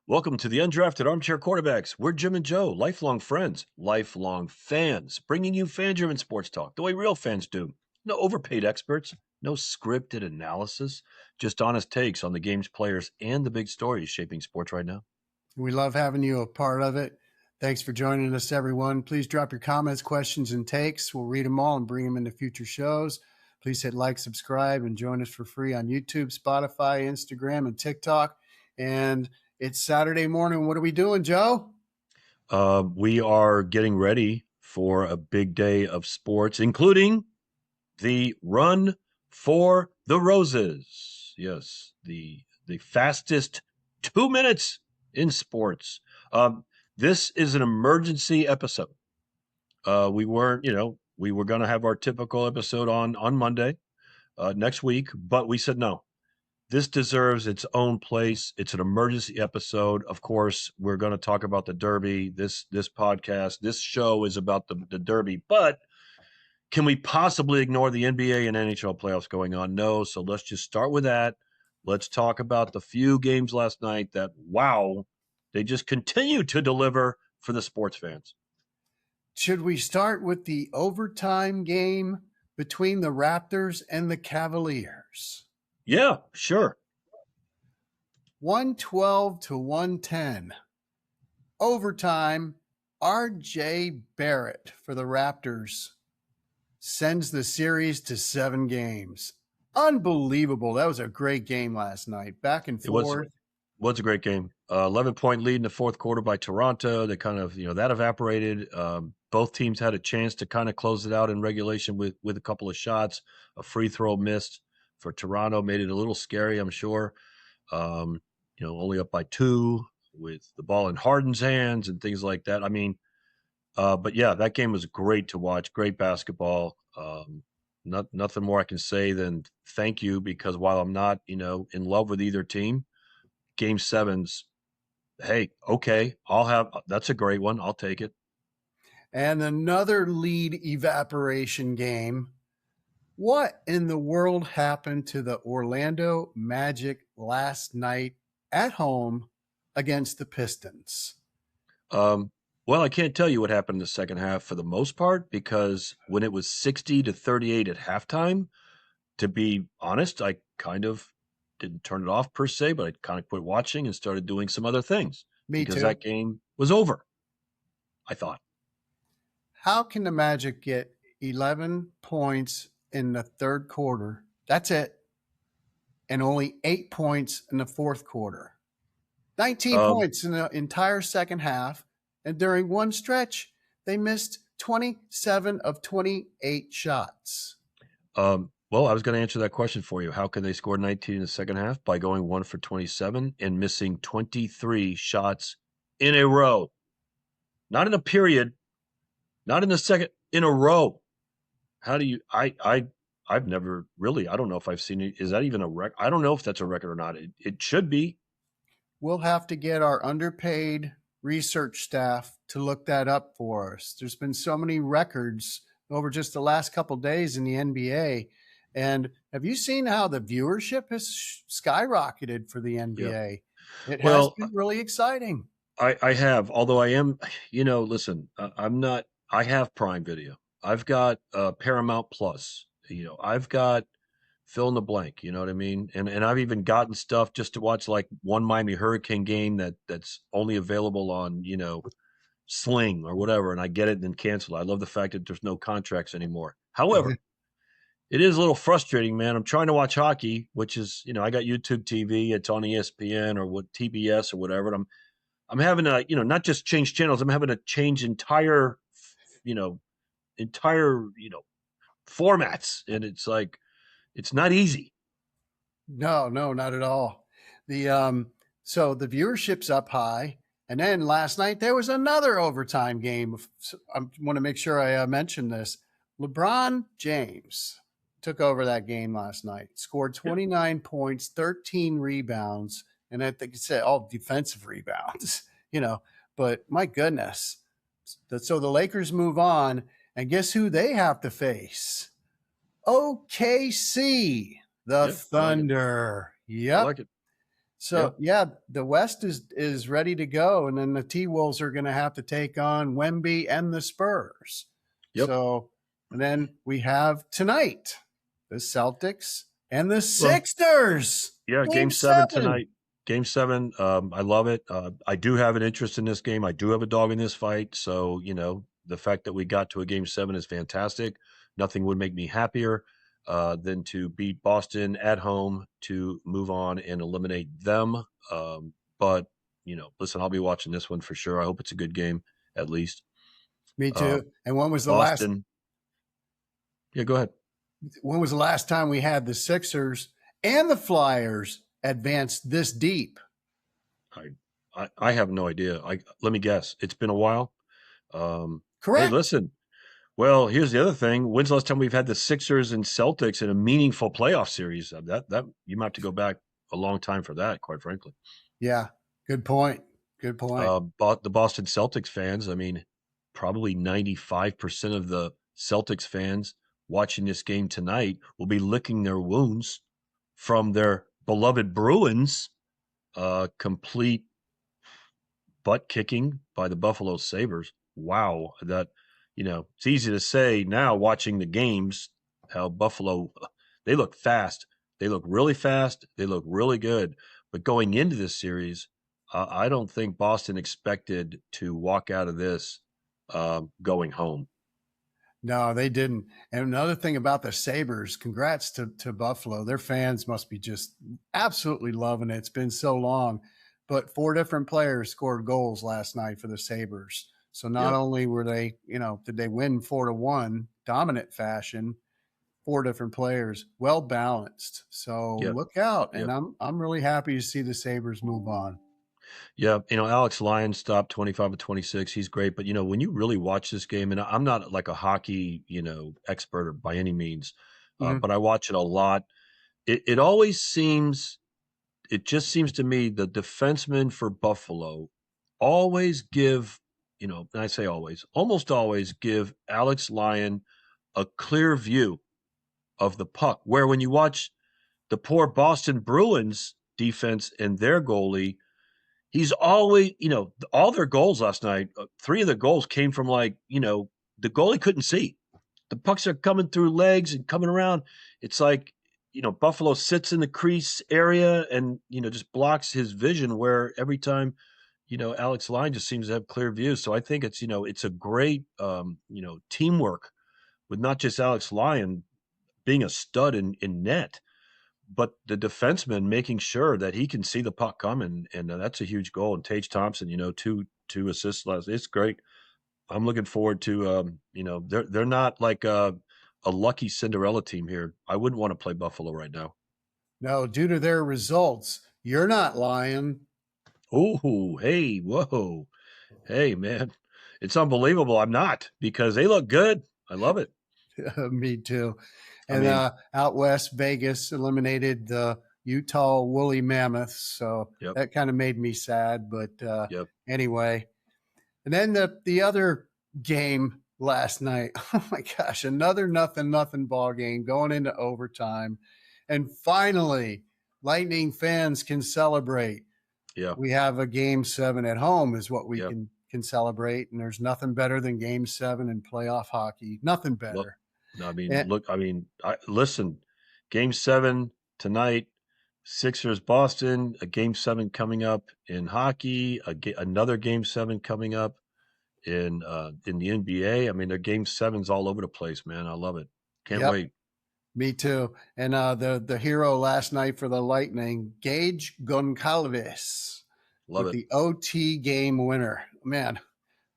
Welcome to the Undrafted Armchair Quarterbacks. We're Jim and Joe, lifelong friends, lifelong fans, bringing you fan-driven sports talk the way real fans do. No overpaid experts, no scripted analysis, just honest takes on the games, players, and the big stories shaping sports right now. We love having you a part of it. Thanks for joining us, everyone. Please drop your comments, questions, and takes. We'll read them all and bring them into future shows. Please hit like, subscribe, and join us for free on YouTube, Spotify, Instagram, and TikTok. And it's Saturday morning. What are we doing, Joe? We are getting ready for a big day of sports, including the Run for the Roses. Yes, the fastest 2 minutes in sports. This is an emergency episode. We were going to have our typical episode on Monday next week, but we said no. This deserves its own place. It's an emergency episode. Of course, we're going to talk about the Derby. This podcast, this show is about the Derby, but can we possibly ignore the NBA and NHL playoffs going on? No. So let's just start with that. Let's talk about the few games last night that, wow, they just continue to deliver for the sports fans. Should we start with the overtime game between the Raptors and the Cavaliers? Yeah, sure. 112 to 110. Overtime, R.J. Barrett for the Raptors sends the series to 7 games. Unbelievable. That was a great game last night. Back and forth. It was a great game. 11-point lead in the fourth quarter by Toronto. They kind of, that evaporated. Both teams had a chance to kind of close it out in regulation with a couple of shots. A free throw missed for Toronto made it a little scary, I'm sure. Only up by 2 with the ball in Harden's hands and things like that. I mean, but yeah, that game was great to watch. Great basketball. Nothing more I can say than thank you, because while I'm not, in love with either team, Game 7's, hey, okay, that's a great one. I'll take it. And another lead evaporation game. What in the world happened to the Orlando Magic last night at home against the Pistons? Well, I can't tell you what happened in the second half for the most part, because when it was 60-38 at halftime, to be honest, I kind of didn't turn it off per se, but I kind of quit watching and started doing some other things. Because that game was over, I thought. How can the Magic get 11 points in the third quarter? That's it. And only 8 points in the fourth quarter. 19 points in the entire second half. And during one stretch, they missed 27 of 28 shots. Well, I was going to answer that question for you. How can they score 19 in the second half? By going 1 for 27 and missing 23 shots in a row. Not in a period, not in the second, in a row. How do you I've never really, I don't know if I've seen it. Is that even a record? I don't know if that's a record or not. It should be. We'll have to get our underpaid research staff to look that up for us. There's been so many records over just the last couple of days in the NBA. And have you seen how the viewership has skyrocketed for the NBA? Yeah. It has been really exciting. I have, although I am, listen, I have Prime Video. I've got Paramount Plus, I've got fill in the blank, you know what I mean? And I've even gotten stuff just to watch, like one Miami Hurricane game that's only available on, Sling or whatever, and I get it and then cancel it. I love the fact that there's no contracts anymore. However, it is a little frustrating, man. I'm trying to watch hockey, which is, I got YouTube TV, it's on ESPN or what TBS or whatever, and I'm having to, not just change channels, I'm having to change entire formats, and it's like, it's not easy. No, not at all. So the viewership's up high. And then last night there was another overtime game. I want to make sure I mention this. LeBron James took over that game last night, scored 29 points, 13 rebounds, and I think it said all defensive rebounds, but my goodness. So the Lakers move on, and guess who they have to face? OKC, the Thunder. Yep. I like it. So Yep. yeah, the West is ready to go, and then the T Wolves are going to have to take on Wemby and the Spurs. Yep. So, and then we have tonight the Celtics and the Well, Sixers. yeah, Game game seven seven. tonight. Game seven. I love it. I do have an interest in this game. I do have a dog in this fight. So, the fact that we got to a game seven is fantastic. Nothing would make me happier than to beat Boston at home to move on and eliminate them. But, listen, I'll be watching this one for sure. I hope it's a good game, at least. Me Uh, too. And when was the last Boston. Yeah, go ahead. when was the last time we had the Sixers and the Flyers advanced this deep? I, I have no idea. Let me guess. It's been a while. Hey, Correct. listen. Well, here's the other thing. When's the last time we've had the Sixers and Celtics in a meaningful playoff series? That you might have to go back a long time for that, quite frankly. Yeah. Good point. Good point. But the Boston Celtics fans, I mean, probably 95% of the Celtics fans watching this game tonight will be licking their wounds from their beloved Bruins complete butt kicking by the Buffalo Sabres. Wow, it's easy to say now watching the games how Buffalo they look fast. They look really fast. They look really good. But going into this series, I don't think Boston expected to walk out of this going home. No, they didn't. And another thing about the Sabres, congrats to Buffalo. Their fans must be just absolutely loving it. It's been so long. But four different players scored goals last night for the Sabres. So not Yep, only were they, did they win 4-1, dominant fashion, four different players, well balanced. So yep, look out. And yep. I'm really happy to see the Sabres move on. Yeah, Alex Lyon stopped 25 of 26. He's great, but when you really watch this game, and I'm not like a hockey, expert by any means, Mhm. but I watch it a lot. It always seems, it just seems to me the defensemen for Buffalo always give, and I say always, almost always give Alex Lyon a clear view of the puck. Where when you watch the poor Boston Bruins defense and their goalie, he's always, all their goals last night, three of the goals came from the goalie couldn't see. The pucks are coming through legs and coming around. It's like, Buffalo sits in the crease area and, just blocks his vision where every time, Alex Lyon just seems to have clear views. So I think it's a great, teamwork with not just Alex Lyon being a stud in net, but the defenseman making sure that he can see the puck coming, and that's a huge goal. And Tage Thompson, two assists last. It's great. I'm looking forward to. They're not like a lucky Cinderella team here. I wouldn't want to play Buffalo right now. No, due to their results, you're not lying. Oh, hey, whoa, hey, man, it's unbelievable. I'm not because they look good. I love it. Me too. I And mean, out west, Vegas eliminated the Utah Woolly Mammoths, so yep, that kind of made me sad. But yep, anyway, and then the other game last night. Oh my gosh, another nothing ball game going into overtime, and finally, Lightning fans can celebrate. yeah, We have a game seven at home, is what we yeah. can celebrate, and there's nothing better than game seven in playoff hockey. Nothing Look, better. I mean, And, look, I mean, listen, game seven tonight, Sixers Boston, a game seven coming up in hockey, another game seven coming up in the NBA. I mean, their game sevens all over the place, man. I love it. Can't yep, wait. me too. And the hero last night for the Lightning, Gage Goncalves, Love with it. the OT game winner. Man,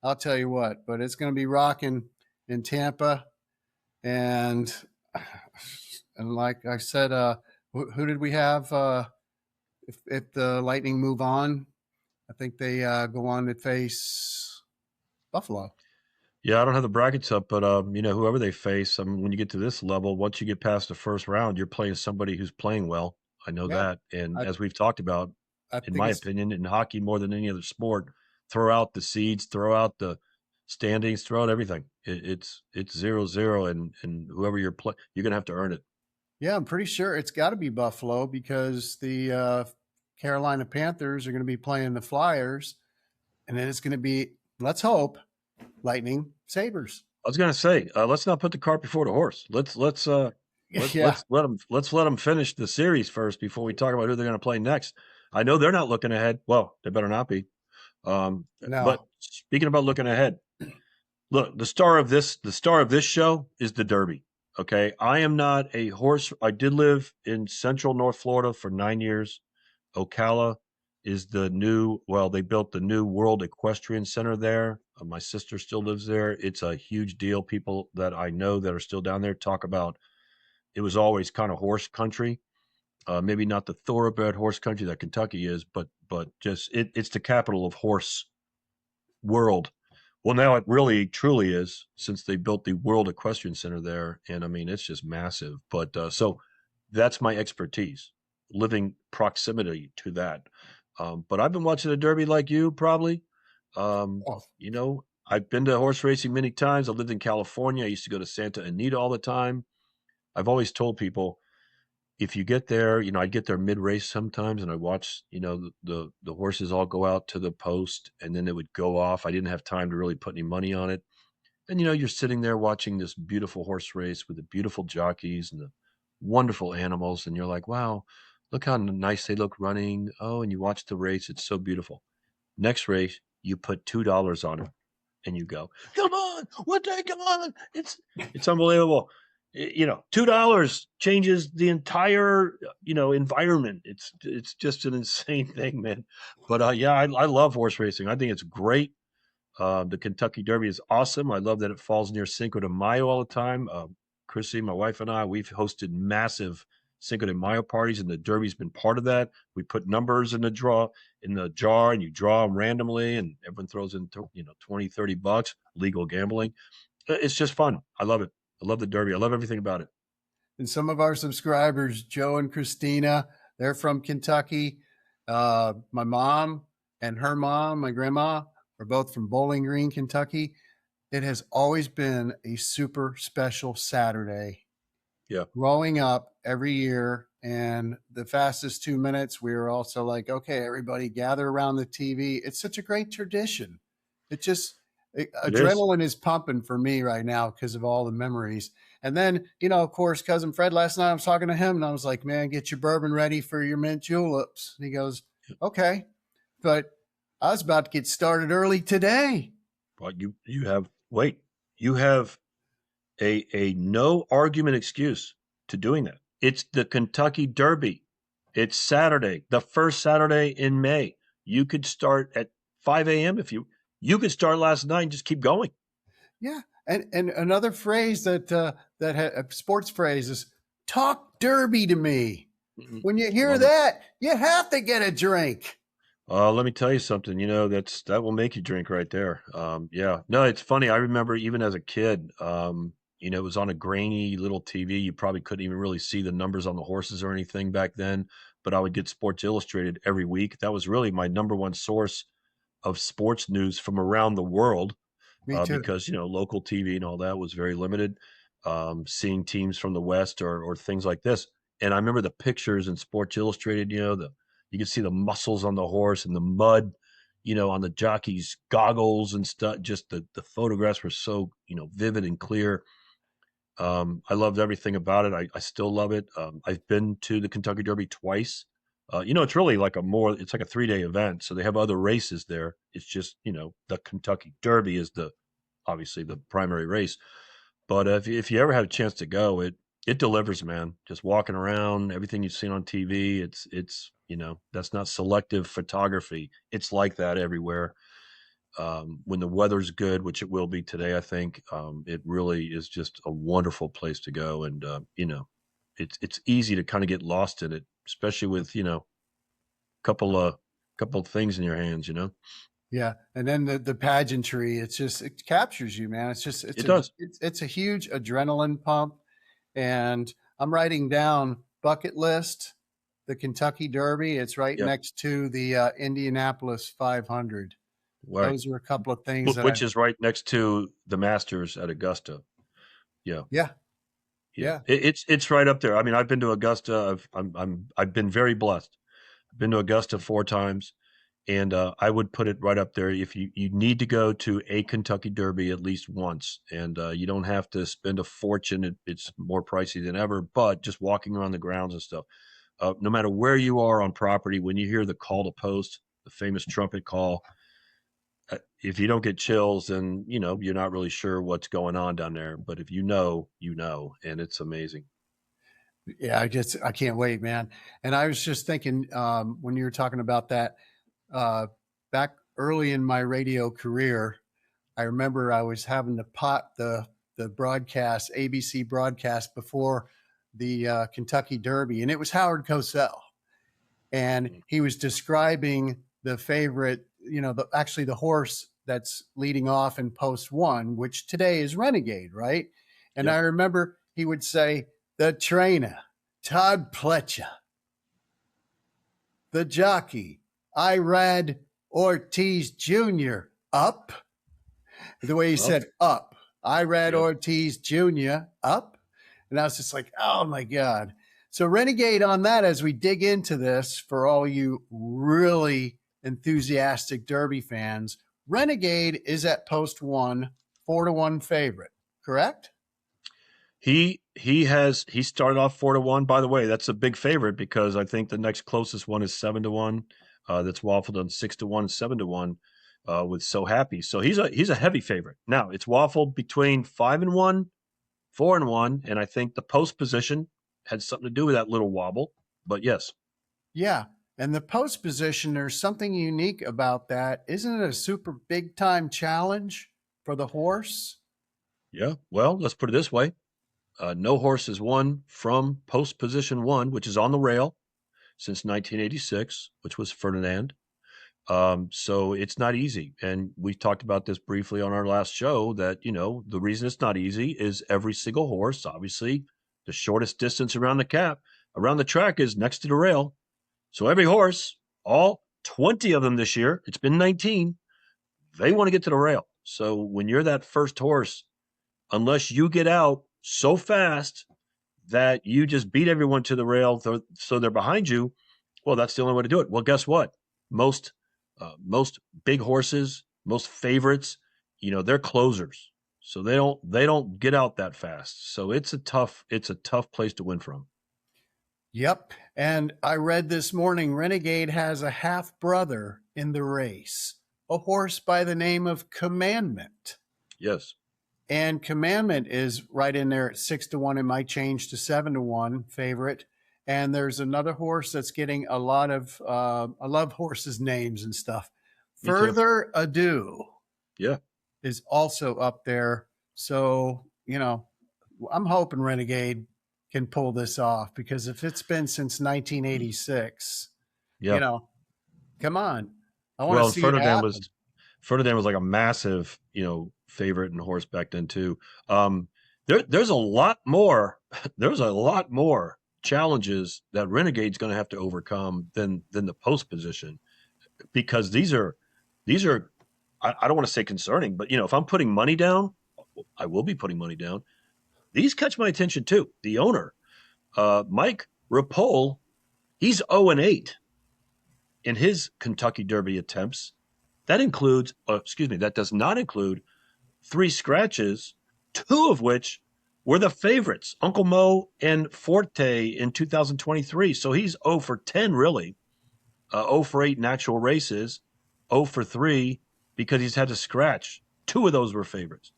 I'll tell you what, but it's going to be rocking in Tampa, and like I said, who did we have? If the Lightning move on, I think they go on to face Buffalo. Yeah, I don't have the brackets up, but whoever they face, I mean, when you get to this level, once you get past the first round, you're playing somebody who's playing well. I know Yeah, that, and I as we've talked about, I in think my it's opinion, in hockey more than any other sport, throw out the seeds, throw out the standings, throw out everything. It's 0-0, and whoever you're gonna have to earn it. yeah. I'm pretty sure it's got to be Buffalo because the Carolina Panthers are going to be playing the Flyers, and then it's going to be, let's hope, Lightning Sabres. I was going to say, let's not put the cart before the horse. Yeah, Let's let them finish the series first before we talk about who they're going to play next. I know they're not looking ahead. Well, they better not be. But no. speaking about looking ahead, look, the star of this show is the Derby. Okay, I am not a horse. I did live in Central North Florida for 9 years. Ocala is the new. Well, they built the new World Equestrian Center there. My sister still lives there. It's a huge deal. People that I know that are still down there talk about it was always kind of horse country. Maybe not the thoroughbred horse country that Kentucky is, but just it's the capital of horse world. Well, now it really truly is since they built the World Equestrian Center there, and I mean it's just massive. But so that's my expertise, living proximity to that. But I've been watching the Derby like you probably. Oh, I've been to horse racing many times. I lived in California. I used to go to Santa Anita all the time. I've always told people if you get there, I'd get there mid race sometimes, and I watch, the horses all go out to the post, and then it would go off. I didn't have time to really put any money on it, and you're sitting there watching this beautiful horse race with the beautiful jockeys and the wonderful animals, and you're like, wow, look how nice they look running. Oh, and you watch the race; it's so beautiful. Next race, you put $2 on it, and you go, come on, what day? Come on, it's unbelievable. $2 changes the entire environment. It's just an insane thing, man. But yeah, I love horse racing. I think it's great. The Kentucky Derby is awesome. I love that it falls near Cinco de Mayo all the time. Chrissy, my wife, and I, we've hosted massive Cinco de Mayo parties, and the Derby's been part of that. We put numbers in the jar, and you draw them randomly, and everyone throws in 20, $30, legal gambling. It's just fun. I love it. I love the Derby. I love everything about it. and some of our subscribers, Joe and Christina, they're from Kentucky. My mom and her mom, my grandma, are both from Bowling Green, Kentucky. It has always been a super special Saturday Yeah, growing up every year. And the fastest 2 minutes, we were also like, okay, everybody gather around the TV. It's such a great tradition. It just, it is. adrenaline is pumping for me right now because of all the memories. And then, of course, cousin Fred, last night I was talking to him and I was like, man, get your bourbon ready for your mint juleps. And he goes, okay. But I was about to get started early today. Well, you have a no argument excuse to doing that. It's the Kentucky Derby. It's Saturday, the first Saturday in May. You could start at 5 a.m. if you could start last night and just keep going. Yeah. And another phrase that sports phrase is talk derby to me. When you hear Love it. that, you have to get a drink. Let me tell you something. That will make you drink right there. Yeah. No, it's funny. I remember even as a kid, it was on a grainy little TV. You probably couldn't even really see the numbers on the horses or anything back then. But I would get Sports Illustrated every week. That was really my number one source of sports news from around the world, Me too. because local TV and all that was very limited. Seeing teams from the West or things like this, and I remember the pictures in Sports Illustrated. You could see the muscles on the horse and the mud, on the jockey's goggles and stuff. Just the photographs were so vivid and clear. I loved everything about it. I still love it. I've been to the Kentucky Derby twice. It's really like it's like a 3-day event. So they have other races there. It's just, the Kentucky Derby is obviously the primary race. But if you ever had a chance to go, it delivers, man. Just walking around, everything you've seen on TV, it's that's not selective photography. It's like that everywhere. When the weather's good, which it will be today, I think, it really is just a wonderful place to go, and it's easy to kind of get lost in it, especially with couple of couple of things in your hands. Yeah, and then the pageantry, it captures you, man. It does. It's a huge adrenaline pump, and I'm writing down bucket list, the Kentucky Derby. It's right Yeah, next to the Indianapolis 500. right. Those are a couple of things that I, Which is right next to the Masters at Augusta. Yeah. yeah, Yeah, yeah, it's right up there. I mean, I've been to Augusta. I've been very blessed. Been to Augusta 4 times, and I would put it right up there. If you need to go to a Kentucky Derby at least once, and you don't have to spend a fortune. It's more pricey than ever, but just walking around the grounds and stuff. No matter where you are on property, when you hear the call to post, the famous trumpet call, if you don't get chills, then you're not really sure what's going on down there. But if you know, and it's amazing. Yeah, I can't wait, man. And I was just thinking when you were talking about that uh, back early in my radio career, I remember I was having to pot the broadcast, ABC broadcast before the Kentucky Derby, and it was Howard Cosell, and Mm. he was describing the favorite, actually the horse that's leading off in post one, which today is Renegade, right? And I Yep. remember he would say, the trainer, Todd Pletcher, the jockey, Irad Ortiz Jr., up. The way he Up. said up, Irad Yep. Ortiz Jr., up. And I was just like, oh my God. So, Renegade on that as we dig into this for all you really enthusiastic Derby fans. Renegade is at post one, 4-1 favorite, correct? He started off 4-1. By the way, that's a big favorite because I think the next closest one is 7-1. That's waffled on 6-1, 7-1 with So Happy. So he's a heavy favorite. Now it's waffled between 5-1, 4-1, and I think the post position had something to do with that little wobble. But yes, Yeah. And the post position, there's something unique about that. Isn't it a super big time challenge for the horse? yeah. Well, let's put it this way: no horse has won from post position one, which is on the rail, since 1986, which was Ferdinand. So it's not easy. And we talked about this briefly on our last show that, the reason it's not easy is every single horse, obviously, the shortest distance around the track is next to the rail. So every horse, all 20 of them this year, it's been 19, they want to get to the rail. So when you're that first horse, unless you get out so fast that you just beat everyone to the rail, so they're behind you, well, that's the only way to do it. Well, guess what? Most big horses, most favorites, they're closers, so they don't get out that fast. So it's a tough place to win from. Yep. And I read this morning Renegade has a half brother in the race, a horse by the name of Commandment. Yes, And Commandment is right in there at 6-1. It might change to 7-1 favorite. And there's another horse that's getting a lot of, I love horses' names and stuff. me too. Further Ado Yeah, is also up there. So, I'm hoping Renegade can pull this off because if it's been since 1986, you yeah. know, come on. I want to Well, see it happen. Ferdinand was like a massive, favorite in horse back then too. There's a lot more. There's a lot more challenges that Renegade's going to have to overcome than the post position, because these are I don't want to say concerning, but if I'm putting money down, I will be putting money down. These catch my attention too. The owner, Mike Rapole, he's 0-8 in his Kentucky Derby attempts. That does not include 3 scratches, 2 of which were the favorites, Uncle Mo and Forte in 2023. So he's 0 for 10, really. 0 for 8 in actual races, 0 for 3 because he's had to scratch. 2 of those were favorites.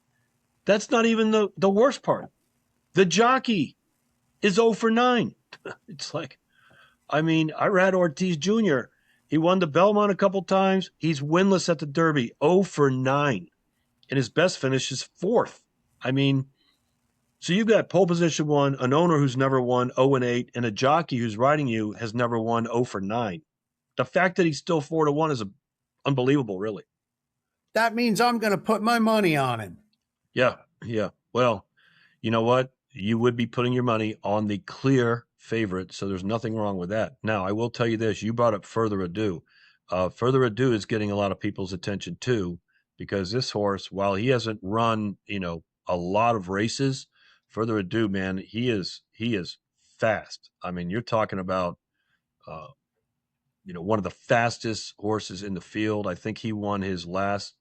That's not even the worst part. The jockey is 0 for 9. It's like, Irad Ortiz Jr., he won the Belmont a couple times. He's winless at the Derby, 0 for 9. And his best finish is 4th. I mean, so you've got pole position one, an owner who's never won, 0-8, and a jockey who's riding you has never won, 0 for 9. The fact that he's still 4-1 is unbelievable, really. That means I'm going to put my money on him. Yeah, yeah. Well, you know what? You would be putting your money on the clear favorite, so there's nothing wrong with that. Now, I will tell you this. You brought up Further Ado. Further Ado is getting a lot of people's attention, too, because this horse, while he hasn't run, a lot of races, Further Ado, man, he is fast. You're talking about uh, one of the fastest horses in the field. I think he won his last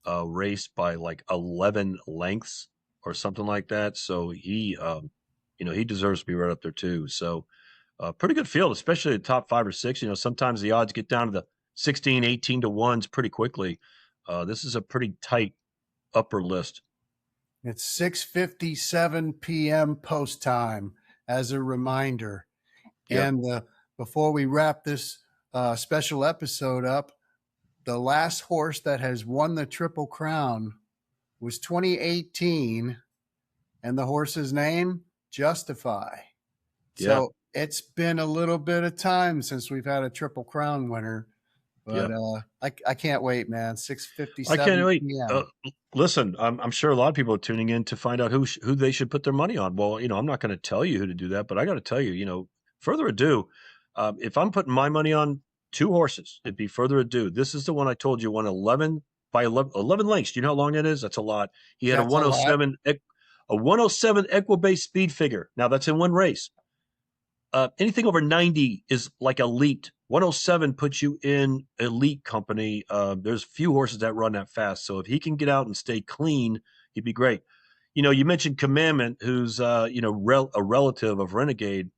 race by like 11 lengths or something like that. So he deserves to be right up there too. So pretty good field, especially the top 5 or 6. Sometimes the odds get down to the 16, 18 to ones pretty quickly. This is a pretty tight upper list. It's 6:57 p.m. post time as a reminder. Yep. And before we wrap this special episode up, the last horse that has won the Triple Crown was 2018, and the horse's name, Justify. Yeah. So it's been a little bit of time since we've had a Triple Crown winner, but Yeah. I can't wait, man. I can't 6:57 wait. p.m. Listen, I'm sure a lot of people are tuning in to find out who they should put their money on. Well, I'm not going to tell you who to do that, but I got to tell you, further ado, if I'm putting my money on 2 horses, it'd be further ado. This is the one I told you won 11 by 11 lengths. Do you know how long that is? That's a lot. He had That's a lot. a 107 equibase speed figure. Now that's in one race. Anything over 90 is like elite. 107 puts you in elite company. There's few horses that run that fast. So if he can get out and stay clean, he'd be great. You mentioned Commandment, who's a relative of Renegade.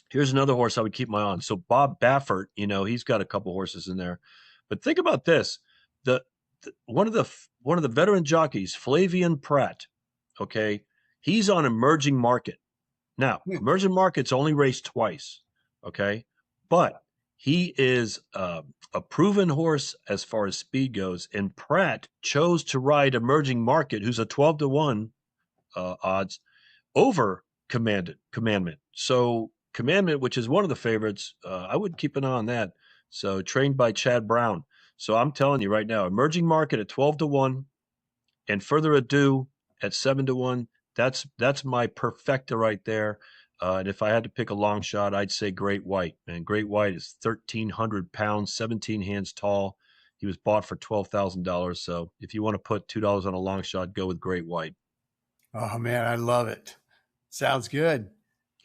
Here's another horse I would keep my eye on. So Bob Baffert, he's got a couple horses in there. But think about this: one of the veteran jockeys, Flavian Pratt. Okay, he's on emerging market. Now, emerging markets only race twice, okay? But he is a proven horse as far as speed goes, and Pratt chose to ride emerging market, who's a 12 to 1 odds, over Commandment. So Commandment, which is one of the favorites, I would keep an eye on that. So trained by Chad Brown. So I'm telling you right now, emerging market at 12 to 1 and further ado at 7 to 1. That's my perfecta right there. And if I had to pick a long shot, I'd say Great White. And Great White is 1,300 pounds, 17 hands tall. He was bought for $12,000. So if you want to put $2 on a long shot, go with Great White. Oh man, I love it. Sounds good.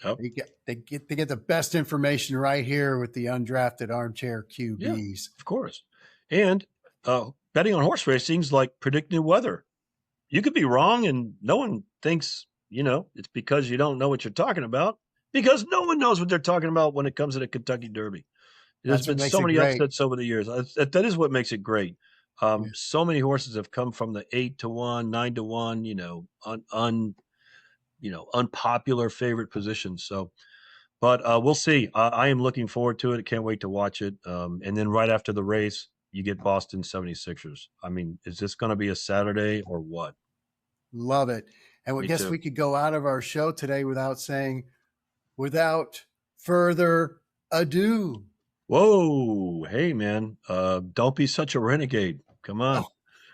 Yep. They get the best information right here with the undrafted armchair QBs. Yeah, of course. And betting on horse racing is like predicting weather. You could be wrong, and no one thinks, it's because you don't know what you're talking about, because no one knows what they're talking about when it comes to the Kentucky Derby. There's That's what been makes so it many great. upsets over the years. That is what makes it great. Yeah. So many horses have come from the 8 to 1, 9 to 1, unpopular favorite positions. So, but we'll see. I am looking forward to it. Can't wait to watch it. And then right after the race, you get Boston 76ers. I mean, is this going to be a Saturday or what? Love it. And I Me guess too. we could go out of our show today without saying, without further ado. Whoa, hey man, don't be such a renegade. Come on.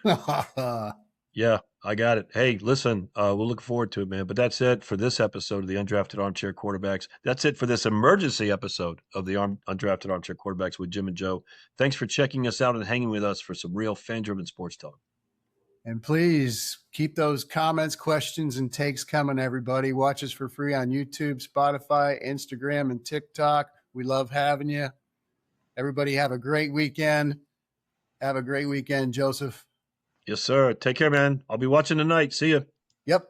Oh. Yeah, I got it. Hey, listen, we'll look forward to it, man. But that's it for this episode of the Undrafted Armchair Quarterbacks. That's it for this emergency episode of the Undrafted Armchair Quarterbacks with Jim and Joe. Thanks for checking us out and hanging with us for some real fan-driven sports talk. And please keep those comments, questions, and takes coming, everybody. Watch us for free on YouTube, Spotify, Instagram, and TikTok. We love having you. Everybody have a great weekend. Have a great weekend, Joseph. Yes, sir. Take care, man. I'll be watching tonight. See you. Yep.